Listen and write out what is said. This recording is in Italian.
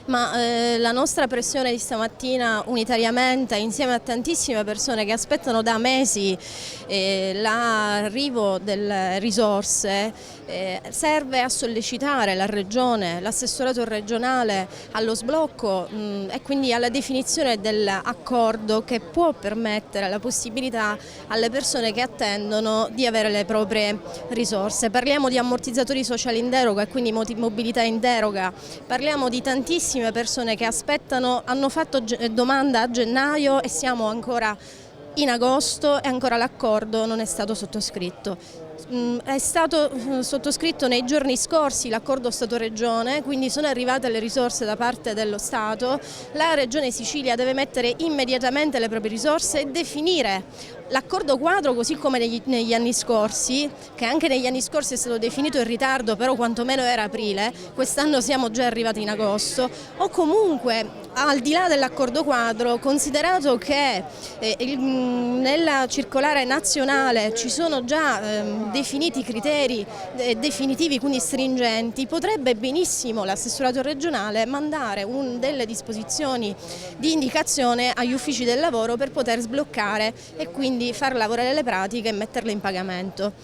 La nostra pressione di stamattina unitariamente, insieme a tantissime persone che aspettano da mesi l'arrivo delle risorse, serve a sollecitare la Regione, l'assessorato regionale allo sblocco e quindi alla definizione dell'accordo che può permettere la possibilità alle persone che attendono di avere le proprie risorse. Parliamo di ammortizzatori sociali in deroga e quindi mobilità in deroga, parliamo di tantissime persone che aspettano, hanno fatto domanda a gennaio e siamo ancora in agosto e ancora l'accordo non è stato sottoscritto. È stato sottoscritto nei giorni scorsi l'accordo Stato-Regione, quindi sono arrivate le risorse da parte dello Stato. La Regione Sicilia deve mettere immediatamente le proprie risorse e definire l'accordo quadro, così come negli anni scorsi, che anche negli anni scorsi è stato definito in ritardo, però quantomeno era aprile, quest'anno siamo già arrivati in agosto, o comunque al di là dell'accordo quadro, considerato che nella circolare nazionale ci sono già definiti criteri definitivi, quindi stringenti, potrebbe benissimo l'assessorato regionale mandare delle disposizioni di indicazione agli uffici del lavoro per poter sbloccare e quindi far lavorare le pratiche e metterle in pagamento.